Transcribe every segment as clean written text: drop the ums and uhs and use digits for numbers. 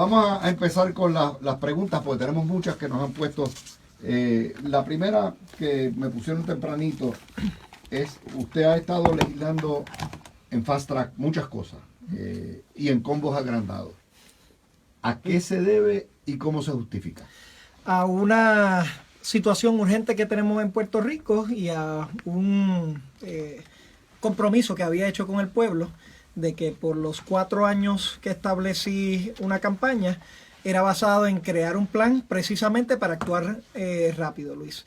Vamos a empezar con las preguntas, porque tenemos muchas que nos han puesto. La primera que me pusieron tempranito es, usted ha estado legislando en Fast Track muchas cosas y en combos agrandados. ¿A qué se debe y cómo se justifica? A una situación urgente que tenemos en Puerto Rico y a un compromiso que había hecho con el pueblo de que por los 4 años que establecí una campaña era basado en crear un plan precisamente para actuar rápido, Luis.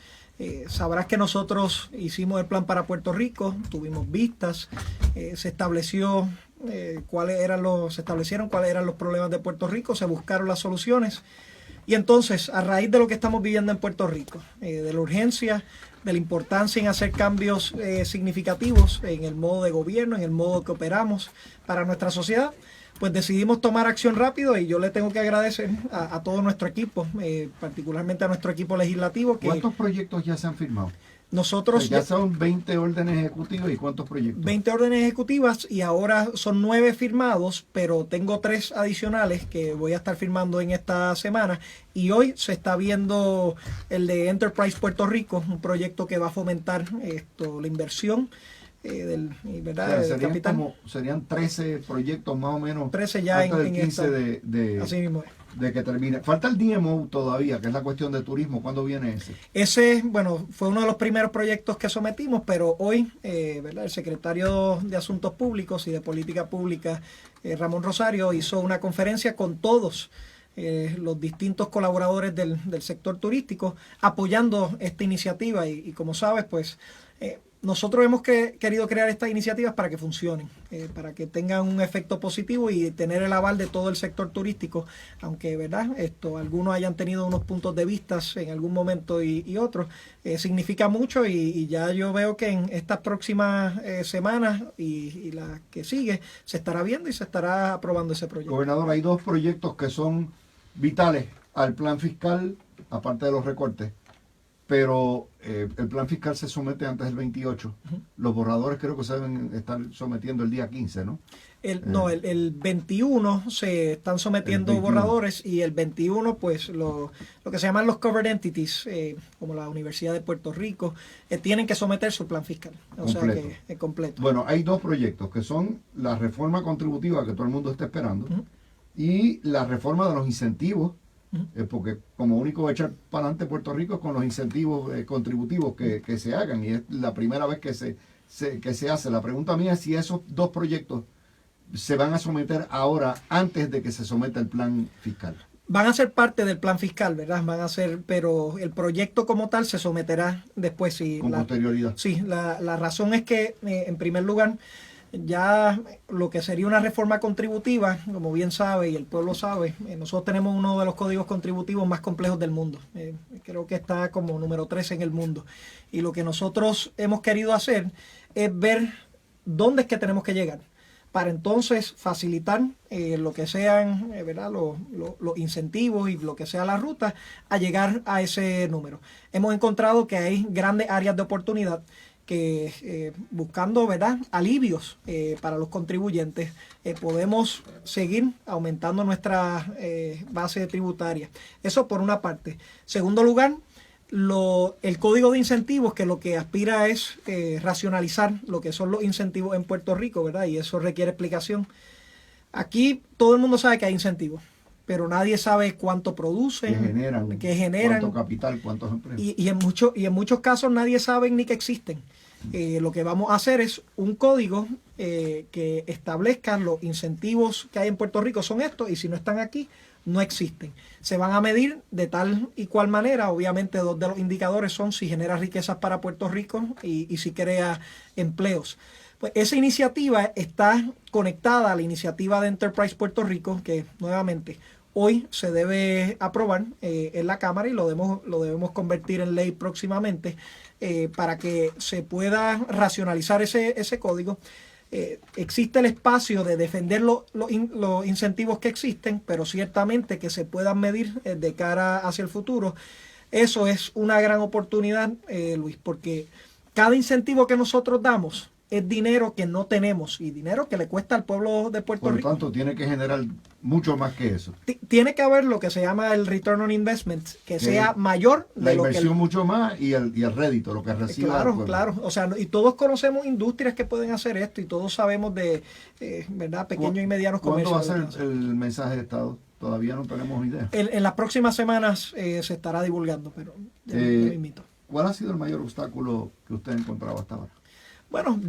Sabrás que nosotros hicimos el plan para Puerto Rico, tuvimos vistas, se establecieron cuáles eran los problemas de Puerto Rico, se buscaron las soluciones. Y entonces, a raíz de lo que estamos viviendo en Puerto Rico, de la urgencia, de la importancia en hacer cambios significativos en el modo de gobierno, en el modo que operamos para nuestra sociedad, pues decidimos tomar acción rápido y yo le tengo que agradecer a todo nuestro equipo, particularmente a nuestro equipo legislativo. ¿Cuántos proyectos ya se han firmado? Nosotros ya son 20 órdenes ejecutivas. ¿Y cuántos proyectos? 20 órdenes ejecutivas y ahora son 9 firmados, pero tengo 3 adicionales que voy a estar firmando en esta semana. Y hoy se está viendo el de Enterprise Puerto Rico, un proyecto que va a fomentar la inversión ¿verdad? Serían 13 proyectos más o menos. 13 ya antes del 15 así mismo es. De que termine. Falta el DMO todavía, que es la cuestión de turismo. ¿Cuándo viene ese? Ese, bueno, fue uno de los primeros proyectos que sometimos, pero hoy, ¿verdad? El secretario de Asuntos Públicos y de Política Pública, Ramón Rosario, hizo una conferencia con todos los distintos colaboradores del sector turístico apoyando esta iniciativa y como sabes, pues nosotros hemos querido crear estas iniciativas para que funcionen, para que tengan un efecto positivo y tener el aval de todo el sector turístico, aunque verdad algunos hayan tenido unos puntos de vista en algún momento y otros, significa mucho y ya yo veo que en estas próximas semanas y la que sigue se estará viendo y se estará aprobando ese proyecto. Gobernador, hay 2 proyectos que son vitales al plan fiscal, aparte de los recortes. Pero el plan fiscal se somete antes del 28. Los borradores creo que se deben estar sometiendo el día 15, ¿no? El 21 se están sometiendo borradores y el 21 pues lo que se llaman los covered entities, como la Universidad de Puerto Rico, tienen que someter su plan fiscal. O sea que es completo. Bueno, hay 2 proyectos que son la reforma contributiva que todo el mundo está esperando y la reforma de los incentivos. Porque como único va a echar para adelante Puerto Rico con los incentivos contributivos que se hagan y es la primera vez que se hace. La pregunta mía es si esos 2 proyectos se van a someter ahora antes de que se someta el plan fiscal. Van a ser parte del plan fiscal, ¿verdad? Pero el proyecto como tal se someterá después. Sí, con posterioridad. Sí, la razón es que en primer lugar ya lo que sería una reforma contributiva, como bien sabe y el pueblo sabe, nosotros tenemos uno de los códigos contributivos más complejos del mundo. Creo que está como número 13 en el mundo. Y lo que nosotros hemos querido hacer es ver dónde es que tenemos que llegar para entonces facilitar lo que sean ¿verdad? Los incentivos y lo que sea la ruta a llegar a ese número. Hemos encontrado que hay grandes áreas de oportunidad que buscando ¿verdad? Alivios para los contribuyentes podemos seguir aumentando nuestra base tributaria. Eso por una parte. Segundo lugar, el código de incentivos que lo que aspira es racionalizar lo que son los incentivos en Puerto Rico, ¿verdad? Y eso requiere explicación. Aquí todo el mundo sabe que hay incentivos, pero nadie sabe cuánto producen, qué generan, cuánto capital, cuántos empleos. Y en muchos casos nadie sabe ni que existen. Lo que vamos a hacer es un código que establezca los incentivos que hay en Puerto Rico son estos y si no están aquí no existen. Se van a medir de tal y cual manera, obviamente 2 de los indicadores son si genera riquezas para Puerto Rico y si crea empleos. Pues esa iniciativa está conectada a la iniciativa de Enterprise Puerto Rico que nuevamente hoy se debe aprobar en la Cámara y lo debemos convertir en ley próximamente para que se pueda racionalizar ese código. Existe el espacio de defender los incentivos que existen, pero ciertamente que se puedan medir de cara hacia el futuro. Eso es una gran oportunidad, Luis, porque cada incentivo que nosotros damos es dinero que no tenemos y dinero que le cuesta al pueblo de Puerto Rico. Por lo tanto, tiene que generar mucho más que eso. Tiene que haber lo que se llama el return on investment, que sea mayor la de lo que inversión mucho más y el rédito, lo que recibe. Claro. O sea, y todos conocemos industrias que pueden hacer esto y todos sabemos de, ¿verdad? Pequeños y medianos comercios. ¿Cuándo va a ser el mensaje de Estado? Todavía no tenemos idea. En las próximas semanas se estará divulgando, pero ya invito. ¿Cuál ha sido el mayor obstáculo que usted ha encontrado hasta ahora? Bueno,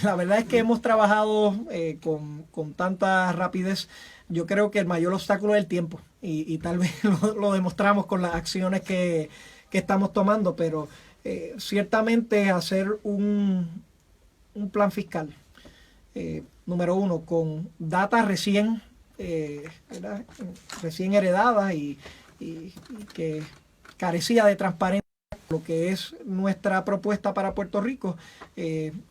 la verdad es que hemos trabajado con tanta rapidez. Yo creo que el mayor obstáculo es el tiempo y tal vez lo demostramos con las acciones que estamos tomando, pero ciertamente hacer un plan fiscal, número uno, con data recién heredada y que carecía de transparencia, lo que es nuestra propuesta para Puerto Rico,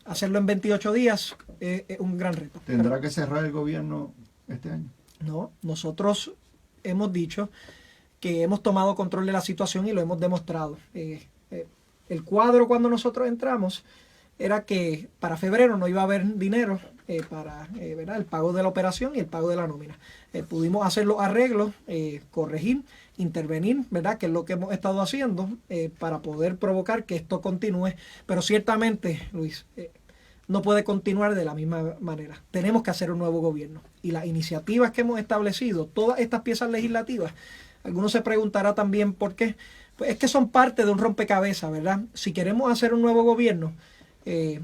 hacerlo en 28 días es un gran reto. ¿Tendrá que cerrar el gobierno este año? No, nosotros hemos dicho que hemos tomado control de la situación y lo hemos demostrado. El cuadro cuando nosotros entramos era que para febrero no iba a haber dinero para ¿verdad? El pago de la operación y el pago de la nómina. Pudimos hacer los arreglos, corregir, intervenir, ¿verdad? Que es lo que hemos estado haciendo para poder provocar que esto continúe. Pero ciertamente, Luis, no puede continuar de la misma manera. Tenemos que hacer un nuevo gobierno. Y las iniciativas que hemos establecido, todas estas piezas legislativas, algunos se preguntará también por qué. Pues es que son parte de un rompecabezas, ¿verdad? Si queremos hacer un nuevo gobierno,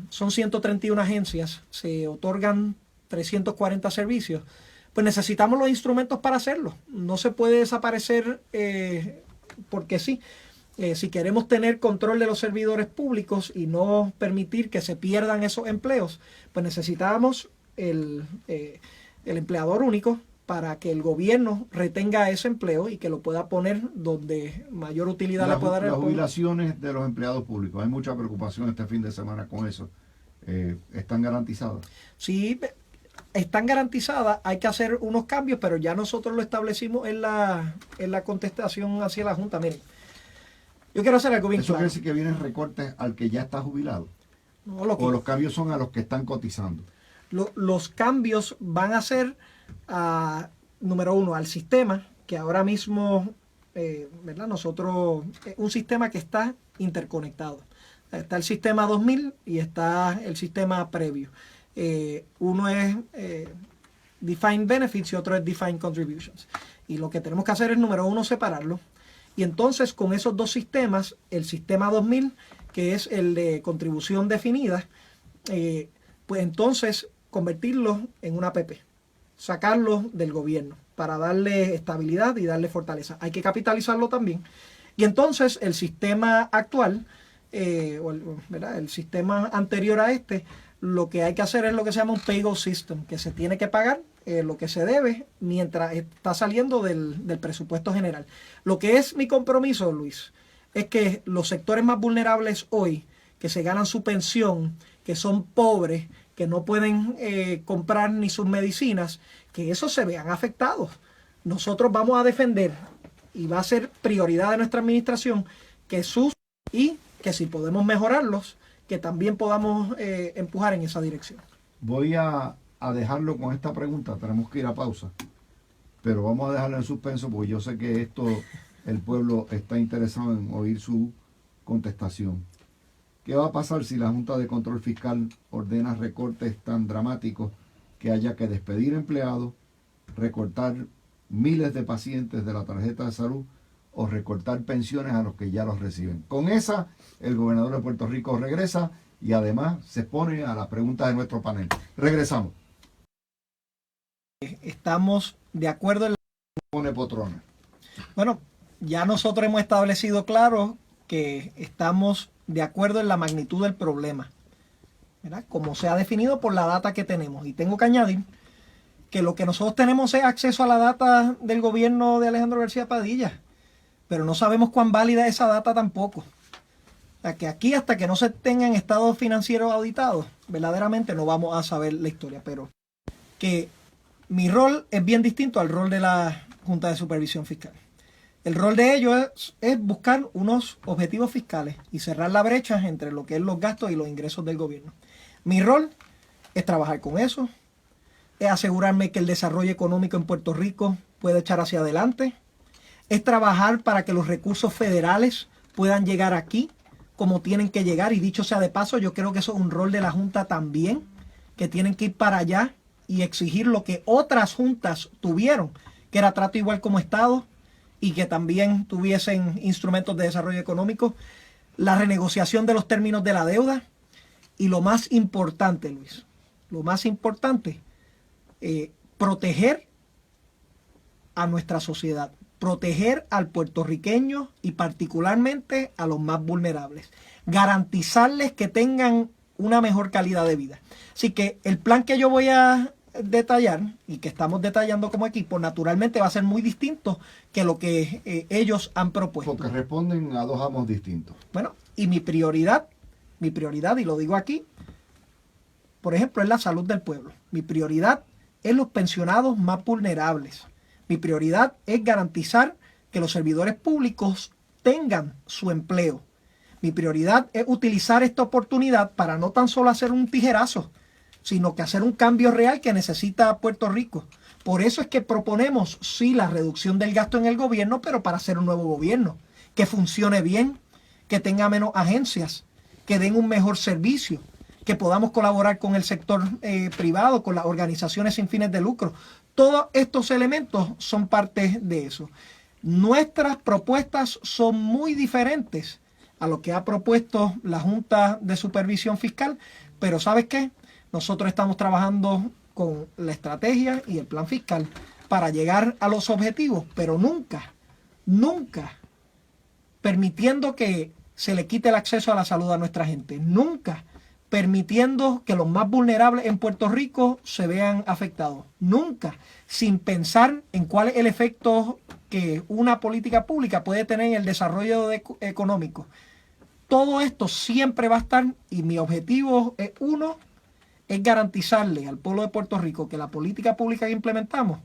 son 131 agencias, se otorgan 340 servicios, pues necesitamos los instrumentos para hacerlo. No se puede desaparecer porque sí. Si queremos tener control de los servidores públicos y no permitir que se pierdan esos empleos, pues necesitamos el empleador único para que el gobierno retenga ese empleo y que lo pueda poner donde mayor utilidad le pueda dar. Las jubilaciones de los empleados públicos, hay mucha preocupación este fin de semana con eso. ¿Están garantizadas? Sí, están garantizadas. Hay que hacer unos cambios, pero ya nosotros lo establecimos en la contestación hacia la Junta. Miren, yo quiero hacer algo bien claro. ¿Eso quiere decir que vienen recortes al que ya está jubilado? No, ¿O los cambios son a los que están cotizando? Los cambios van a ser número uno, al sistema, que ahora mismo, ¿verdad? Nosotros, un sistema que está interconectado. Está el sistema 2000 y está el sistema previo. Uno es Defined Benefits y otro es Defined Contributions. Y lo que tenemos que hacer es, número uno, separarlo. Y entonces, con esos dos sistemas, el sistema 2000, que es el de contribución definida, pues entonces convertirlo en una APP. Sacarlo del gobierno para darle estabilidad y darle fortaleza. Hay que capitalizarlo también. Y entonces el sistema actual, el sistema anterior a este, lo que hay que hacer es lo que se llama un pay-go system, que se tiene que pagar lo que se debe mientras está saliendo del presupuesto general. Lo que es mi compromiso, Luis, es que los sectores más vulnerables hoy, que se ganan su pensión, que son pobres, que no pueden comprar ni sus medicinas, que esos se vean afectados. Nosotros vamos a defender, y va a ser prioridad de nuestra administración, que y que si podemos mejorarlos, que también podamos empujar en esa dirección. Voy a dejarlo con esta pregunta, tenemos que ir a pausa, pero vamos a dejarlo en suspenso porque yo sé que el pueblo está interesado en oír su contestación. ¿Qué va a pasar si la Junta de Control Fiscal ordena recortes tan dramáticos que haya que despedir empleados, recortar miles de pacientes de la tarjeta de salud o recortar pensiones a los que ya los reciben? Con esa, el gobernador de Puerto Rico regresa y además se expone a las preguntas de nuestro panel. Regresamos. Estamos de acuerdo en Pone Potrona. Bueno, ya nosotros hemos establecido claro que estamos de acuerdo en la magnitud del problema, ¿verdad? Como se ha definido por la data que tenemos. Y tengo que añadir que lo que nosotros tenemos es acceso a la data del gobierno de Alejandro García Padilla, pero no sabemos cuán válida es esa data tampoco. O sea, que aquí hasta que no se tengan estados financieros auditados, verdaderamente no vamos a saber la historia, pero que mi rol es bien distinto al rol de la Junta de Supervisión Fiscal. El rol de ellos es buscar unos objetivos fiscales y cerrar la brecha entre lo que es los gastos y los ingresos del gobierno. Mi rol es trabajar con eso, es asegurarme que el desarrollo económico en Puerto Rico pueda echar hacia adelante, es trabajar para que los recursos federales puedan llegar aquí como tienen que llegar. Y dicho sea de paso, yo creo que eso es un rol de la Junta también, que tienen que ir para allá y exigir lo que otras juntas tuvieron, que era trato igual como Estado y que también tuviesen instrumentos de desarrollo económico, la renegociación de los términos de la deuda y lo más importante, Luis, lo más importante, proteger a nuestra sociedad, proteger al puertorriqueño y particularmente a los más vulnerables, garantizarles que tengan una mejor calidad de vida. Así que el plan que yo voy a detallar y que estamos detallando como equipo, naturalmente va a ser muy distinto que lo que ellos han propuesto. Porque responden a dos amos distintos. Bueno, y mi prioridad, y lo digo aquí, por ejemplo, es la salud del pueblo. Mi prioridad es los pensionados más vulnerables. Mi prioridad es garantizar que los servidores públicos tengan su empleo. Mi prioridad es utilizar esta oportunidad para no tan solo hacer un tijerazo, sino que hacer un cambio real que necesita Puerto Rico. Por eso es que proponemos, sí, la reducción del gasto en el gobierno, pero para hacer un nuevo gobierno, que funcione bien, que tenga menos agencias, que den un mejor servicio, que podamos colaborar con el sector privado, con las organizaciones sin fines de lucro. Todos estos elementos son parte de eso. Nuestras propuestas son muy diferentes a lo que ha propuesto la Junta de Supervisión Fiscal, pero ¿sabes qué? Nosotros estamos trabajando con la estrategia y el plan fiscal para llegar a los objetivos, pero nunca permitiendo que se le quite el acceso a la salud a nuestra gente, nunca permitiendo que los más vulnerables en Puerto Rico se vean afectados, nunca sin pensar en cuál es el efecto que una política pública puede tener en el desarrollo económico. Todo esto siempre va a estar, y mi objetivo es es garantizarle al pueblo de Puerto Rico que la política pública que implementamos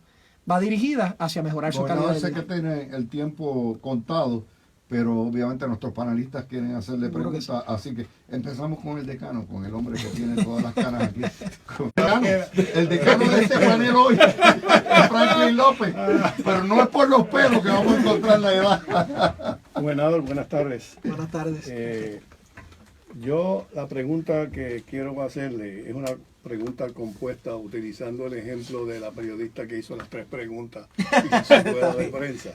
va dirigida hacia mejorar su calidad de vida. Sé que tiene el tiempo contado, pero obviamente nuestros panelistas quieren hacerle preguntas, así que empezamos con el decano, con el hombre que tiene todas las canas aquí. El decano de este panel hoy es Franklin López, pero no es por los pelos que vamos a encontrar la edad. Gobernador, buenas tardes. Buenas tardes. Yo la pregunta que quiero hacerle es una pregunta compuesta utilizando el ejemplo de la periodista que hizo las 3 preguntas en su rueda de prensa.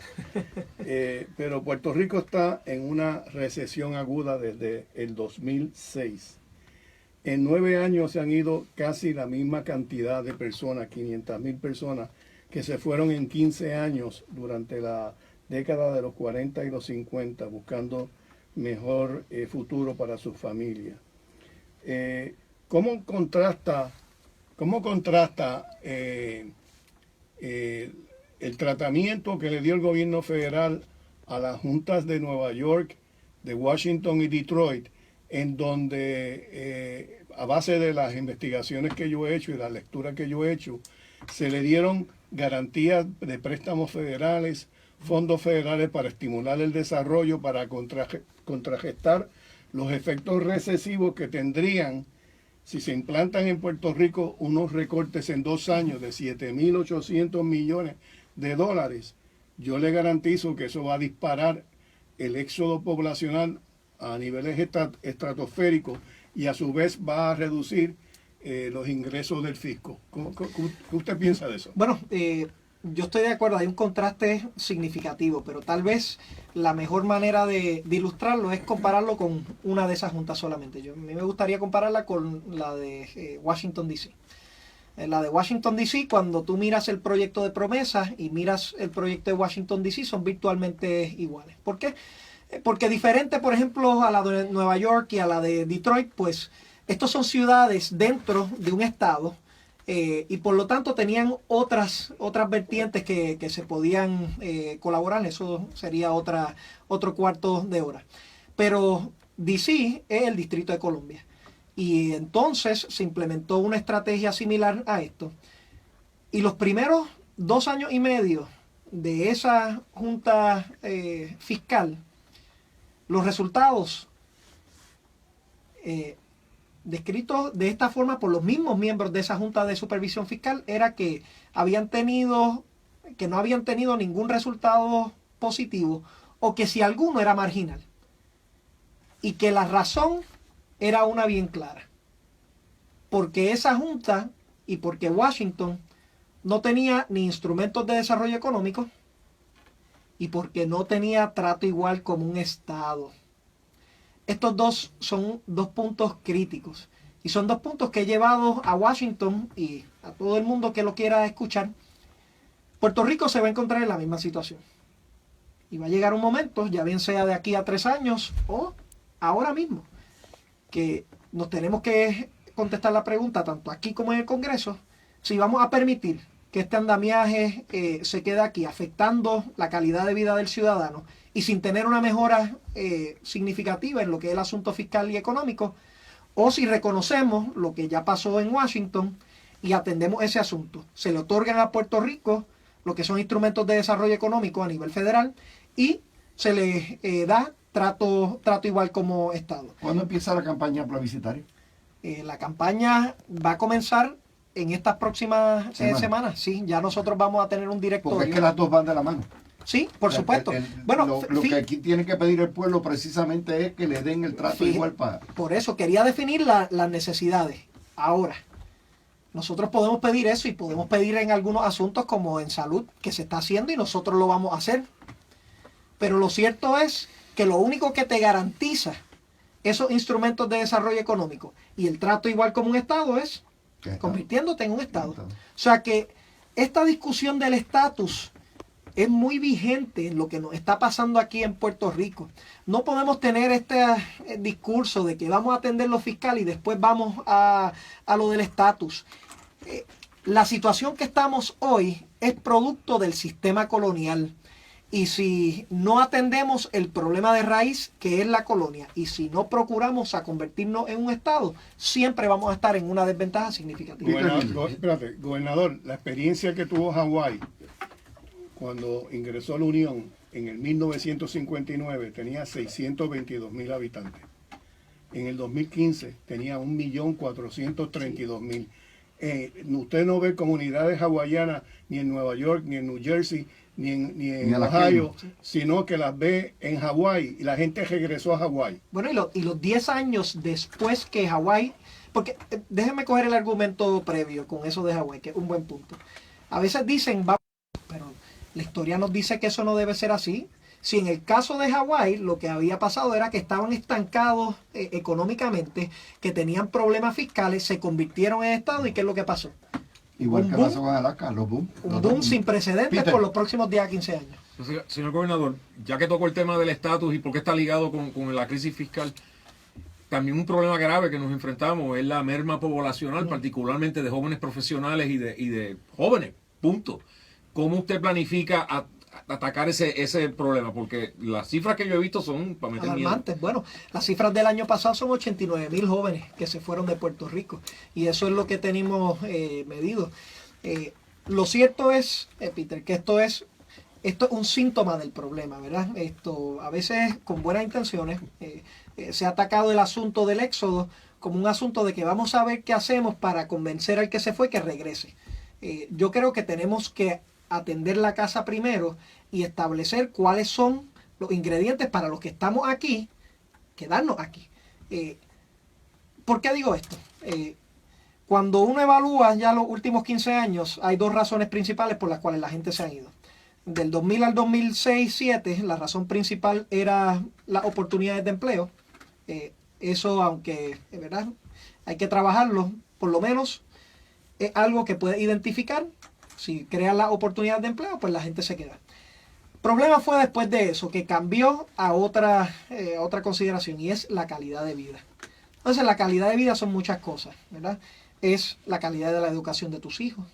Pero Puerto Rico está en una recesión aguda desde el 2006. En 9 años se han ido casi la misma cantidad de personas, 500,000 personas, que se fueron en 15 años durante la década de los 40 y los 50 buscando mejor futuro para su familia. ¿Cómo contrasta el tratamiento que le dio el gobierno federal a las juntas de Nueva York, de Washington y Detroit, en donde a base de las investigaciones que yo he hecho y la lectura que yo he hecho, se le dieron garantías de préstamos federales, fondos federales para estimular el desarrollo, para contrarrestar los efectos recesivos que tendrían si se implantan en Puerto Rico unos recortes en 2 años de 7.800 millones de dólares? Yo le garantizo que eso va a disparar el éxodo poblacional a niveles estratosféricos y a su vez va a reducir los ingresos del fisco. ¿Qué usted piensa de eso? Bueno, yo estoy de acuerdo, hay un contraste significativo, pero tal vez la mejor manera de ilustrarlo es compararlo con una de esas juntas solamente. A mí me gustaría compararla con la de Washington, D.C. La de Washington, D.C., cuando tú miras el proyecto de promesas y miras el proyecto de Washington, D.C., son virtualmente iguales. ¿Por qué? Porque diferente, por ejemplo, a la de Nueva York y a la de Detroit, pues estos son ciudades dentro de un estado, y por lo tanto tenían otras vertientes que se podían colaborar. Eso sería otro cuarto de hora. Pero DC es el Distrito de Columbia. Y entonces se implementó una estrategia similar a esto. Y los primeros 2 años y medio de esa junta fiscal, los resultados descrito de esta forma por los mismos miembros de esa Junta de Supervisión Fiscal, era que no habían tenido ningún resultado positivo, o que si alguno era marginal. Y que la razón era una bien clara. Porque esa Junta y porque Washington no tenía ni instrumentos de desarrollo económico y porque no tenía trato igual como un Estado. Estos dos son dos puntos críticos y son dos puntos que he llevado a Washington y a todo el mundo que lo quiera escuchar. Puerto Rico se va a encontrar en la misma situación y va a llegar un momento, ya bien sea de aquí a 3 años o ahora mismo, que nos tenemos que contestar la pregunta, tanto aquí como en el Congreso, si vamos a permitir que este andamiaje se quede aquí, afectando la calidad de vida del ciudadano y sin tener una mejora significativa en lo que es el asunto fiscal y económico, o si reconocemos lo que ya pasó en Washington y atendemos ese asunto. Se le otorgan a Puerto Rico lo que son instrumentos de desarrollo económico a nivel federal y se le da trato igual como Estado. ¿Cuándo empieza la campaña plebiscitaria? La campaña va a comenzar en estas próximas semanas. Sí, ya nosotros vamos a tener un directorio. Porque es que las dos van de la mano. Sí, por supuesto. Bueno, lo que aquí tiene que pedir el pueblo precisamente es que le den el trato igual para... Por eso quería definir las necesidades. Ahora, nosotros podemos pedir eso y podemos pedir en algunos asuntos como en salud, que se está haciendo y nosotros lo vamos a hacer. Pero lo cierto es que lo único que te garantiza esos instrumentos de desarrollo económico y el trato igual como un Estado es convirtiéndote en un Estado. O sea que esta discusión del estatus es muy vigente en lo que nos está pasando aquí en Puerto Rico. No podemos tener este discurso de que vamos a atender lo fiscal y después vamos a lo del estatus. La situación que estamos hoy es producto del sistema colonial. Y si no atendemos el problema de raíz, que es la colonia, y si no procuramos a convertirnos en un Estado, siempre vamos a estar en una desventaja significativa. Gobernador, la experiencia que tuvo Hawái cuando ingresó a la Unión en el 1959 tenía 622,000 habitantes. En el 2015 tenía 1,432,000. Usted no ve comunidades hawaianas ni en Nueva York, ni en New Jersey, ni en Ohio, sino que las ve en Hawái y la gente regresó a Hawái. Bueno, y los 10 años después que Hawái, porque déjenme coger el argumento previo con eso de Hawái, que es un buen punto. A veces dicen, pero la historia nos dice que eso no debe ser así. Si en el caso de Hawái lo que había pasado era que estaban estancados económicamente, que tenían problemas fiscales, se convirtieron en Estado, ¿y qué es lo que pasó? Igual que pasó con Alaska, los boom. Un boom sin precedentes por los próximos 10 a 15 años. Señor gobernador, ya que tocó el tema del estatus y por qué está ligado con la crisis fiscal, también un problema grave que nos enfrentamos es la merma poblacional, particularmente de jóvenes profesionales y de jóvenes, punto. ¿Cómo usted planifica atacar ese problema? Porque las cifras que yo he visto son para meter alarmantes. Miedo. Bueno, las cifras del año pasado son 89,000 jóvenes que se fueron de Puerto Rico y eso es lo que tenemos medido. Lo cierto es, Peter, que esto es un síntoma del problema, ¿verdad? Esto a veces con buenas intenciones se ha atacado el asunto del éxodo como un asunto de que vamos a ver qué hacemos para convencer al que se fue que regrese. Yo creo que tenemos que atender la casa primero y establecer cuáles son los ingredientes para los que estamos aquí, quedarnos aquí. ¿Por qué digo esto? Cuando uno evalúa ya los últimos 15 años, hay dos razones principales por las cuales la gente se ha ido. Del 2000 al 2006-2007, la razón principal era las oportunidades de empleo. Eso, aunque es verdad, hay que trabajarlo, por lo menos es algo que puede identificar. Si crean la oportunidad de empleo, pues la gente se queda. El problema fue después de eso, que cambió a otra consideración, y es la calidad de vida. Entonces, la calidad de vida son muchas cosas, ¿verdad? Es la calidad de la educación de tus hijos,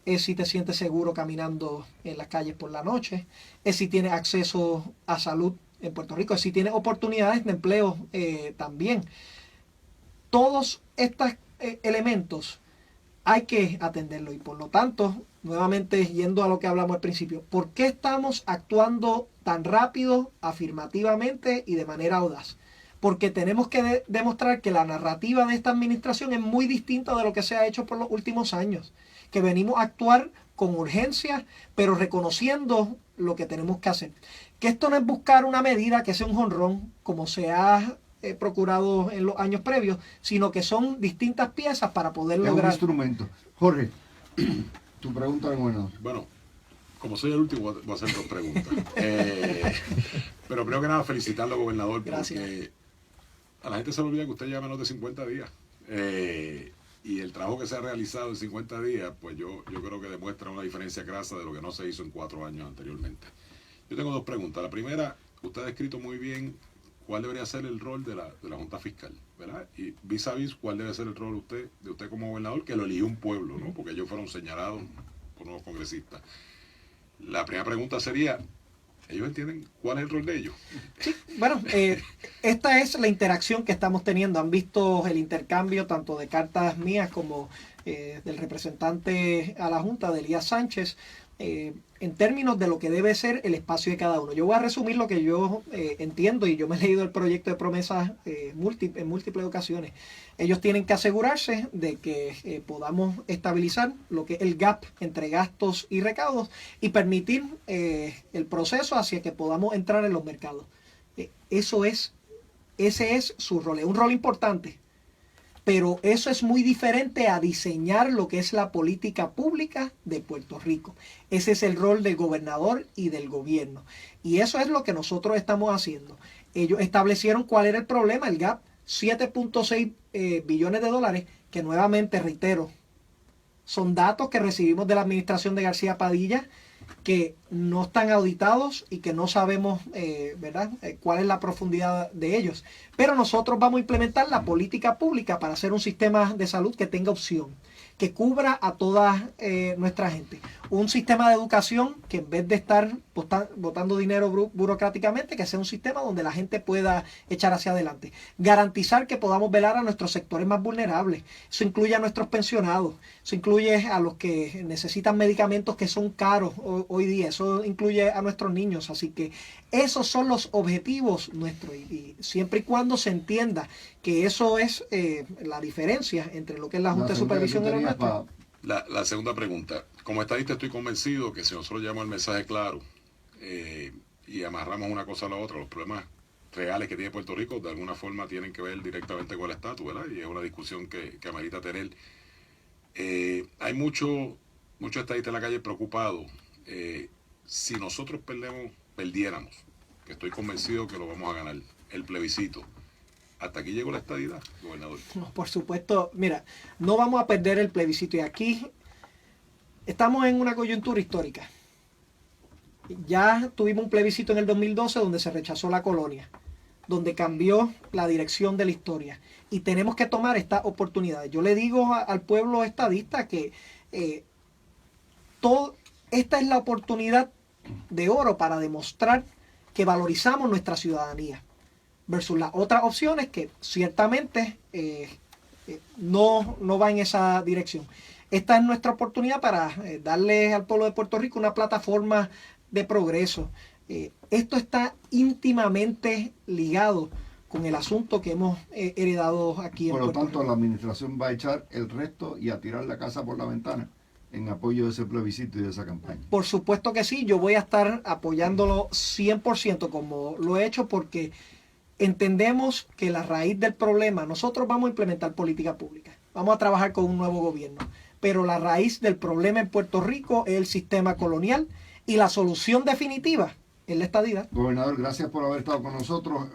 es si te sientes seguro caminando en las calles por la noche, es si tienes acceso a salud en Puerto Rico, es si tienes oportunidades de empleo también. Todos estos elementos hay que atenderlo y por lo tanto, nuevamente yendo a lo que hablamos al principio, ¿por qué estamos actuando tan rápido, afirmativamente y de manera audaz? porque tenemos que demostrar que la narrativa de esta administración es muy distinta de lo que se ha hecho por los últimos años, que venimos a actuar con urgencia, pero reconociendo lo que tenemos que hacer. Que esto no es buscar una medida que sea un jonrón, como se ha procurado en los años previos, sino que son distintas piezas para poder lograr. Es un instrumento. Jorge, tu pregunta al gobernador. Bueno, como soy el último, voy a hacer dos preguntas. Pero primero que nada, felicitarlo, gobernador, Gracias. porque a la gente se le olvida que usted lleva menos de 50 días. Y el trabajo que se ha realizado en 50 días, pues yo creo que demuestra una diferencia grasa de lo que no se hizo en 4 años anteriormente. Yo tengo dos preguntas. La primera, usted ha descrito muy bien cuál debería ser el rol de la Junta Fiscal, ¿verdad? Y vis a vis, cuál debe ser el rol de usted como gobernador, que lo eligió un pueblo, ¿no? Porque ellos fueron señalados por unos congresistas. La primera pregunta sería, ¿ellos entienden cuál es el rol de ellos? Sí, bueno, esta es la interacción que estamos teniendo. Han visto el intercambio tanto de cartas mías como del representante a la Junta, de Elías Sánchez, en términos de lo que debe ser el espacio de cada uno. Yo voy a resumir lo que yo entiendo, y yo me he leído el proyecto de promesas en múltiples ocasiones. Ellos tienen que asegurarse de que podamos estabilizar lo que es el gap entre gastos y recaudos y permitir el proceso hacia que podamos entrar en los mercados. Ese es su rol, es un rol importante. Pero eso es muy diferente a diseñar lo que es la política pública de Puerto Rico. Ese es el rol del gobernador y del gobierno. Y eso es lo que nosotros estamos haciendo. Ellos establecieron cuál era el problema, el gap, 7.6 billones de dólares, que nuevamente reitero, son datos que recibimos de la administración de García Padilla, que no están auditados y que no sabemos ¿verdad? Cuál es la profundidad de ellos. Pero nosotros vamos a implementar la política pública para hacer un sistema de salud que tenga opción, que cubra a toda nuestra gente. Un sistema de educación que en vez de estar botando dinero burocráticamente, que sea un sistema donde la gente pueda echar hacia adelante. Garantizar que podamos velar a nuestros sectores más vulnerables. Eso incluye a nuestros pensionados, eso incluye a los que necesitan medicamentos que son caros hoy día, eso incluye a nuestros niños. Así que esos son los objetivos nuestros, y siempre y cuando se entienda que eso es la diferencia entre lo que es la Junta de Supervisión y lo nuestro. La segunda pregunta. Como estadista estoy convencido que si nosotros llevamos el mensaje claro y amarramos una cosa a la otra, los problemas reales que tiene Puerto Rico de alguna forma tienen que ver directamente con el estatus, ¿verdad? Y es una discusión que amerita tener. Hay muchos estadistas en la calle preocupados. Si nosotros perdiéramos, que estoy convencido que lo vamos a ganar, el plebiscito, ¿hasta aquí llegó la estadidad, gobernador? No, por supuesto, mira, no vamos a perder el plebiscito, y aquí estamos en una coyuntura histórica. Ya tuvimos un plebiscito en el 2012 donde se rechazó la colonia, donde cambió la dirección de la historia, y tenemos que tomar esta oportunidad. Yo le digo al pueblo estadista que esta es la oportunidad de oro para demostrar que valorizamos nuestra ciudadanía, versus las otras opciones que ciertamente no va en esa dirección. Esta es nuestra oportunidad para darle al pueblo de Puerto Rico una plataforma de progreso. Esto está íntimamente ligado con el asunto que hemos heredado aquí en Por lo Puerto tanto, Rico. la administración va a echar el resto y a tirar la casa por la ventana en apoyo de ese plebiscito y de esa campaña. Por supuesto que sí, yo voy a estar apoyándolo 100% como lo he hecho, porque entendemos que la raíz del problema, nosotros vamos a implementar política pública, vamos a trabajar con un nuevo gobierno, pero la raíz del problema en Puerto Rico es el sistema colonial, y la solución definitiva es la estadidad. Gobernador, gracias por haber estado con nosotros.